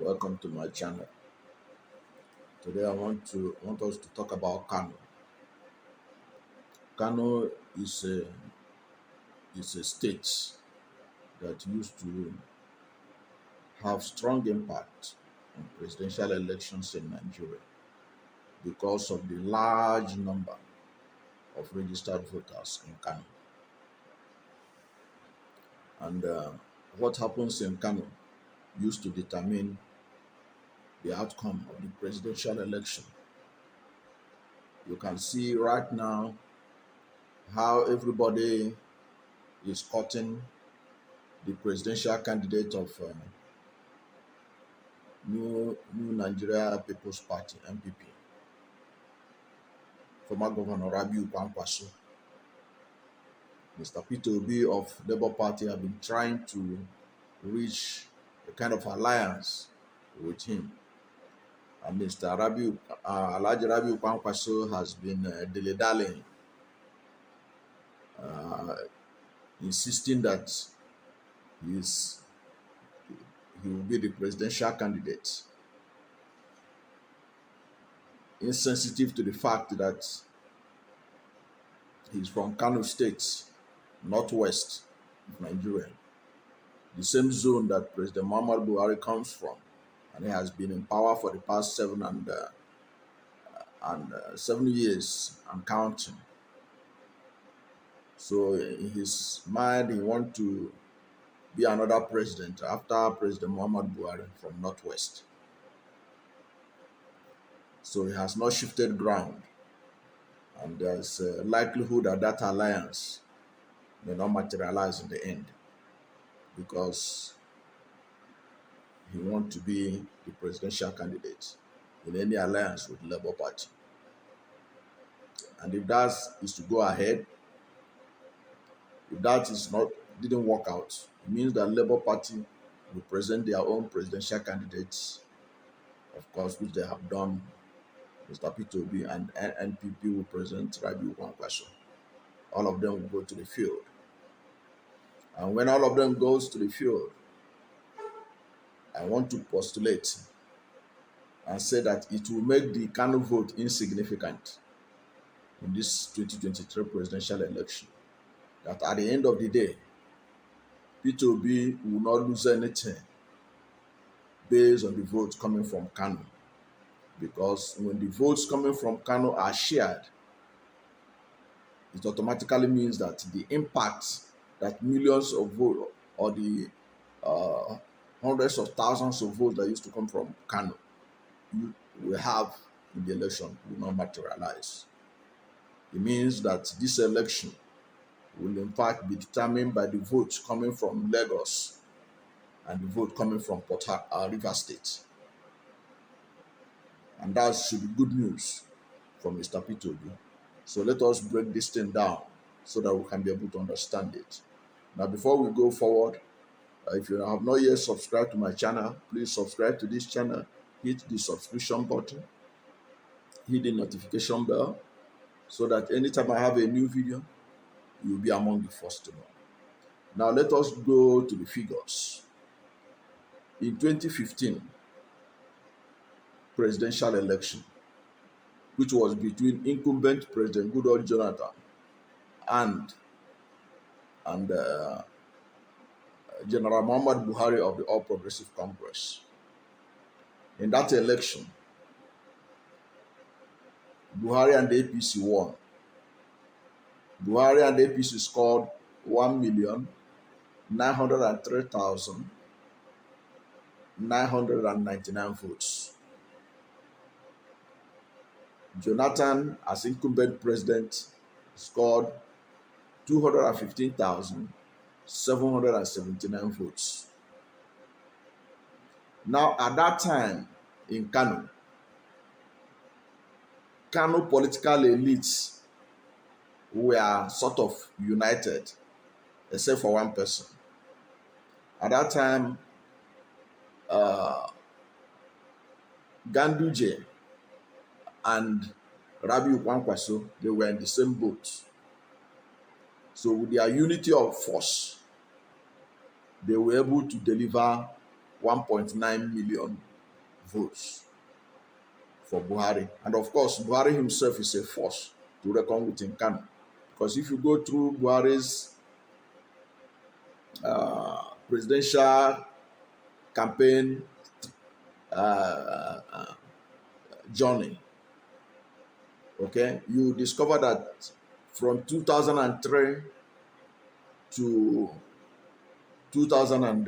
Welcome to my channel. Today I want us to talk about Kano. Kano is a state that used to have strong impact on presidential elections in Nigeria because of the large number of registered voters in Kano. And what happens in Kano used to determine the outcome of the presidential election. You can see right now how everybody is cutting the presidential candidate of New Nigeria People's Party (NPP), former Governor Rabiu Kwankwaso. Mr. Peter Obi of Labour Party have been trying to reach a kind of alliance with him, and Mr. Alhaji Rabiu Kwankwaso has been dilly-dallying, insisting that he will be the presidential candidate, insensitive to the fact that he's from Kano State, northwest of Nigeria, the same zone that President Muhammadu Buhari comes from, and he has been in power for the past 7 years and counting. So in his mind, he wants to be another president after President Muhammadu Buhari from northwest. So he has not shifted ground, and there's a likelihood that that alliance may not materialize in the end, because he wants to be the presidential candidate in any alliance with the Labour Party. And if that is to go ahead, if that didn't work out, it means that Labour Party will present their own presidential candidates, of course, which they have done. Mr. Peter Obi and NPP will present Rabiu Kwankwaso. All of them will go to the field. And when all of them goes to the field, I want to postulate and say that it will make the Kano vote insignificant in this 2023 presidential election. That at the end of the day, Peter Obi will not lose anything based on the votes coming from Kano. Because when the votes coming from Kano are shared, it automatically means that the impact that millions of votes or the hundreds of thousands of votes that used to come from Kano you will have in the election will not materialize. It means that this election will in fact be determined by the votes coming from Lagos and the vote coming from Rivers State. And that should be good news for Mr. Peter Obi. So let us break this thing down so that we can be able to understand it. Now, before we go forward, if you have not yet subscribed to my channel, please subscribe to this channel, hit the subscription button, hit the notification bell, so that anytime I have a new video, you'll be among the first to know. Now, let us go to the figures. In 2015, presidential election, which was between incumbent President Goodluck Jonathan and General Muhammadu Buhari of the All Progressive Congress. In that election, Buhari and the APC won. Buhari and the APC scored 1,903,999 votes. Jonathan, as incumbent president, scored 215,779 votes. Now, at that time in Kano political elites were sort of united, except for one person. At that time, Ganduje and Rabiu Kwankwaso, they were in the same boat. So with their unity of force, they were able to deliver 1.9 million votes for Buhari. And of course, Buhari himself is a force to reckon with in Kano. Because if you go through Buhari's presidential campaign uh, uh, journey, okay, you discover that from 2003 to 2000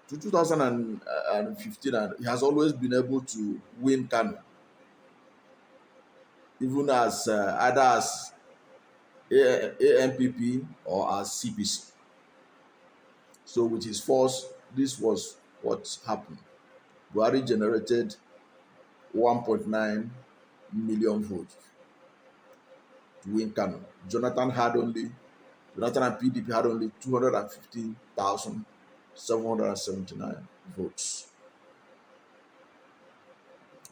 to 2015, and he has always been able to win Kano, even as either as AMPP or as CPC. So with his force, this was what happened. Buhari generated 1.9 million votes to win Kano. Jonathan and PDP had only 215,779 votes.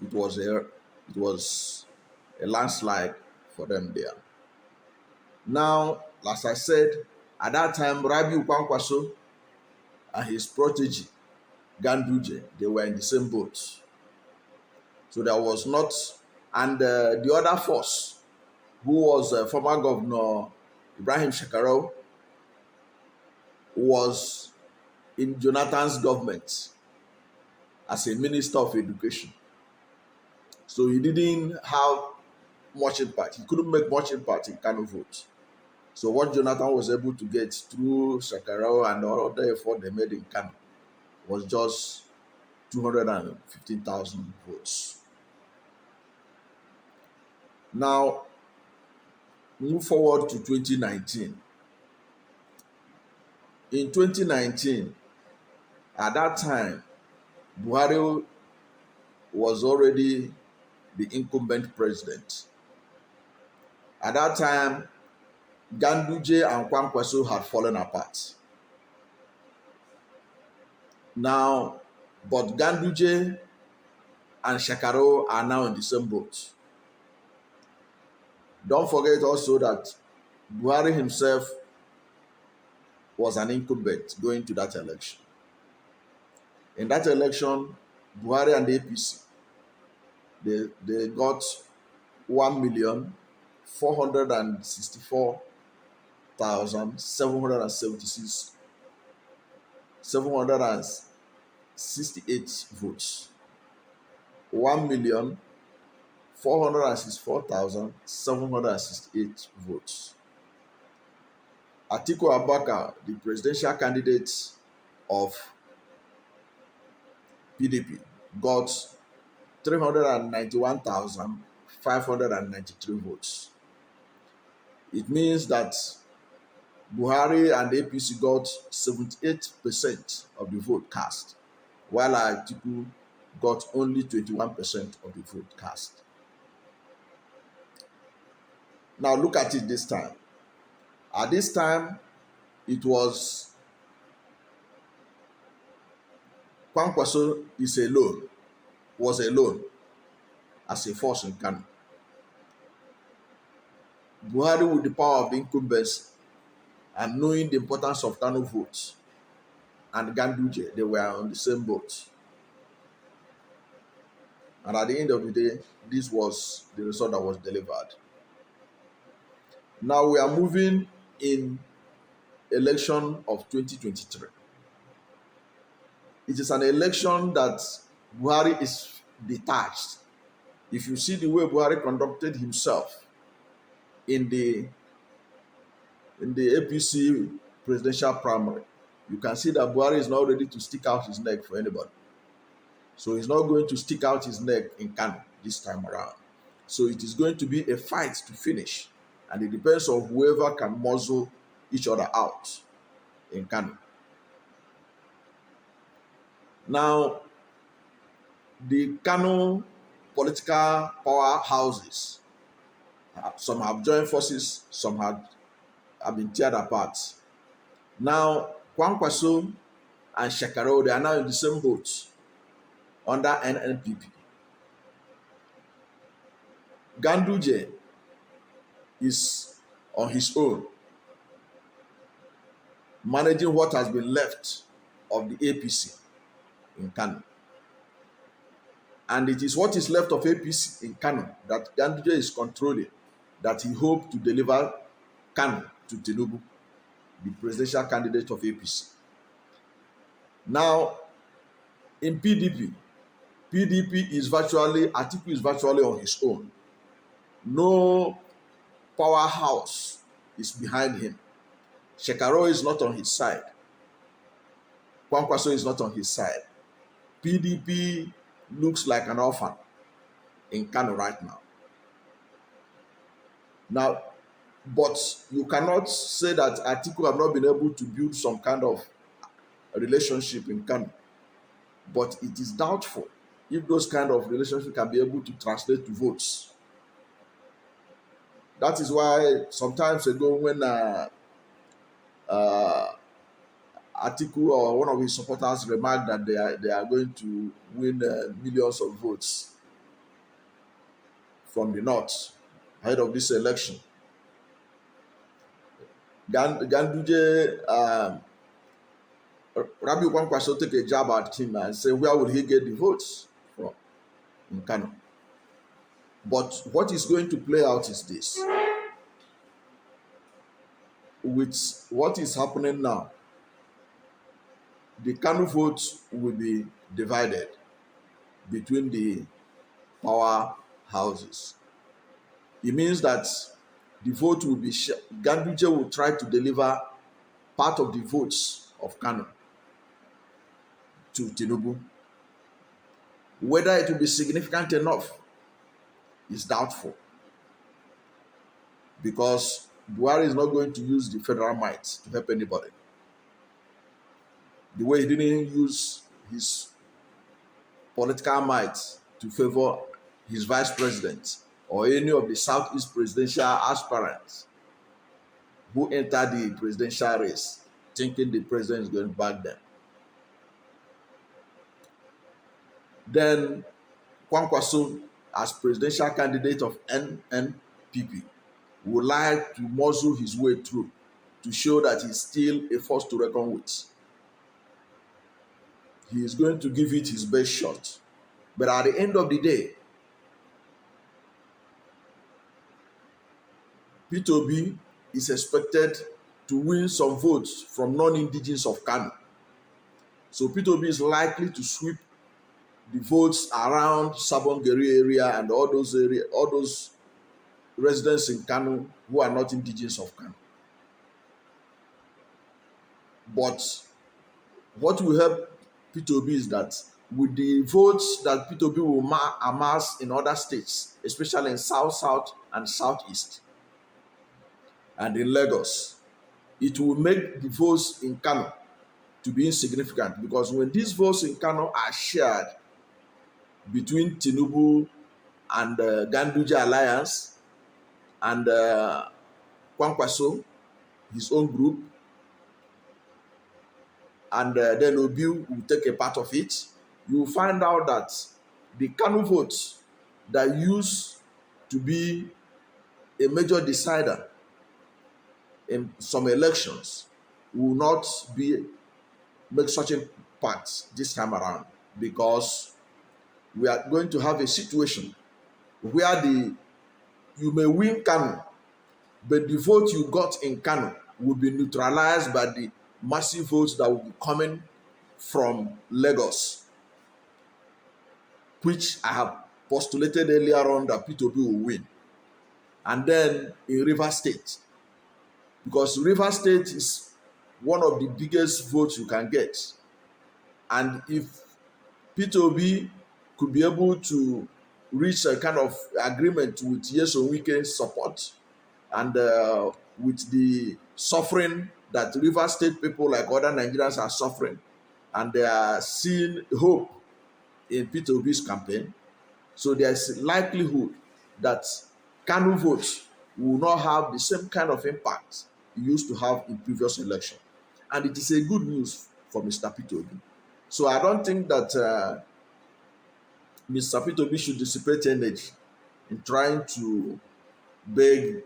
It was a landslide for them there. Now, as I said, at that time, Rabiu Kwankwaso and his protege, Ganduje, they were in the same boat. So there was not, and the other force, who was former governor Ibrahim Shekarau, was in Jonathan's government as a minister of education. So he didn't have much impact. He couldn't make much impact in Kano vote. So what Jonathan was able to get through Shekarau and all other effort they made in Kano was just 215,000 votes. Now, move forward to 2019. In 2019, at that time, Buhari was already the incumbent president. At that time, Ganduje and Kwankwaso had fallen apart. Now, but Ganduje and Shekarau are now in the same boat. Don't forget also that Buhari himself was an incumbent going to that election. In that election, Buhari and the APC, they got 1,464,768 votes. 1,464,768 votes. Atiku Abubakar, the presidential candidate of PDP, got 391,593 votes. It means that Buhari and the APC got 78% of the vote cast, while Atiku got only 21% of the vote cast. Now look at it this time. At this time, it was Kwankwaso was alone as a force in Kano. Buhari, with the power of the incumbency and knowing the importance of Kano votes, and Ganduje, they were on the same boat. And at the end of the day, this was the result that was delivered. Now we are moving in election of 2023. It is an election that Buhari is detached. If you see the way Buhari conducted himself in the APC presidential primary, you can see that Buhari is not ready to stick out his neck for anybody. So he's not going to stick out his neck in Kano this time around. So it is going to be a fight to finish. And it depends on whoever can muzzle each other out in Kano. Now, the Kano political powerhouses, some have joined forces, some have been teared apart. Now, Kwankwaso and Shekarau, they are now in the same boat under NNPP. Ganduje is on his own, managing what has been left of the APC in Kano. And it is what is left of APC in Kano that Ganduje is controlling, that he hoped to deliver Kano to Tinubu, the presidential candidate of APC. Now, in PDP is virtually, Atiku is virtually on his own. No powerhouse is behind him. Shekaro is not on his side. Kwankwaso is not on his side. PDP looks like an orphan in Kano right now. Now, but you cannot say that Atiku have not been able to build some kind of relationship in Kano. But it is doubtful if those kind of relationships can be able to translate to votes. That is why sometimes ago when Atiku or one of his supporters remarked that they are going to win millions of votes from the north ahead of this election, Ganduje, Rabi Kwankwaso take a jab at him and say, where will he get the votes from in Kano? But what is going to play out is this. With what is happening now, the Kano votes will be divided between the power houses. It means that the vote will be Ganduje will try to deliver part of the votes of Kano to Tinubu. Whether it will be significant enough is doubtful, because Buhari is not going to use the federal might to help anybody. The way he didn't use his political might to favor his vice president or any of the Southeast presidential aspirants who entered the presidential race thinking the president is going to back them. Then Kwankwaso, as presidential candidate of NNPP, would like to muscle his way through to show that he's still a force to reckon with. He is going to give it his best shot. But at the end of the day, Peter Obi is expected to win some votes from non-indigenous of Kano. So Peter Obi is likely to sweep the votes around Sabongeri area and all those residents in Kano who are not indigenous of Kano. But what will help Peter Obi is that with the votes that Peter Obi will amass in other states, especially in South and Southeast, and in Lagos, it will make the votes in Kano to be insignificant, because when these votes in Kano are shared between Tinubu and Ganduje alliance and Kwankwaso, his own group, and then Obi will take a part of it, you will find out that the Kano votes that used to be a major decider in some elections will not make such a part this time around, because we are going to have a situation where you may win Kano, but the vote you got in Kano will be neutralized by the massive votes that will be coming from Lagos, which I have postulated earlier on that Peter Obi will win. And then in Rivers State, because Rivers State is one of the biggest votes you can get. And if Peter Obi could be able to reach a kind of agreement with Nyesom Wike's support and with the suffering that Rivers State people like other Nigerians are suffering, and they are seeing hope in Peter Obi's campaign, so there's likelihood that Kano votes will not have the same kind of impact it used to have in previous election. And it is a good news for Mr. Peter Obi. So I don't think that Mr. Peter Obi should dissipate energy in trying to beg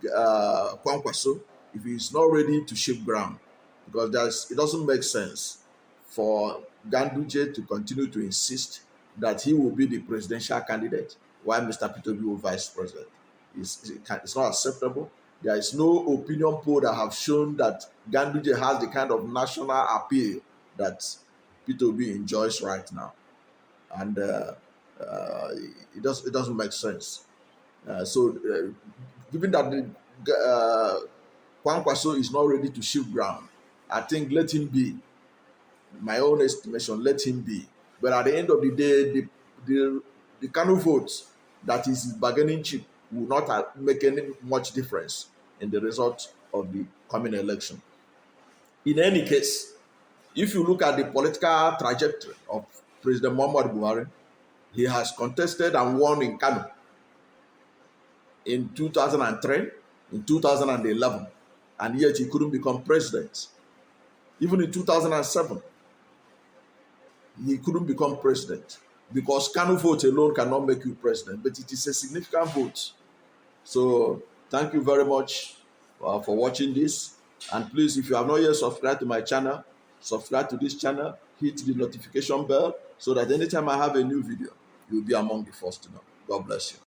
Kwankwaso if he's not ready to shift ground, because it doesn't make sense for Ganduje to continue to insist that he will be the presidential candidate while Mr. Peter Obi will vice president. It's not acceptable. There is no opinion poll that have shown that Ganduje has the kind of national appeal that Peter Obi enjoys right now, and uh, it doesn't make sense. Given that the Kwankwaso is not ready to shift ground, I think let him be. My own estimation, let him be. But at the end of the day, the Kano vote that is his bargaining chip will not make any much difference in the result of the coming election. In any case, if you look at the political trajectory of President Muhammadu Buhari, he has contested and won in Kano in 2003, in 2011, and yet he couldn't become president. Even in 2007, he couldn't become president because Kano vote alone cannot make you president, but it is a significant vote. So thank you very much for watching this. And please, if you have not yet subscribed to my channel, subscribe to this channel, hit the notification bell so that anytime I have a new video, you'll be among the first to know. God bless you.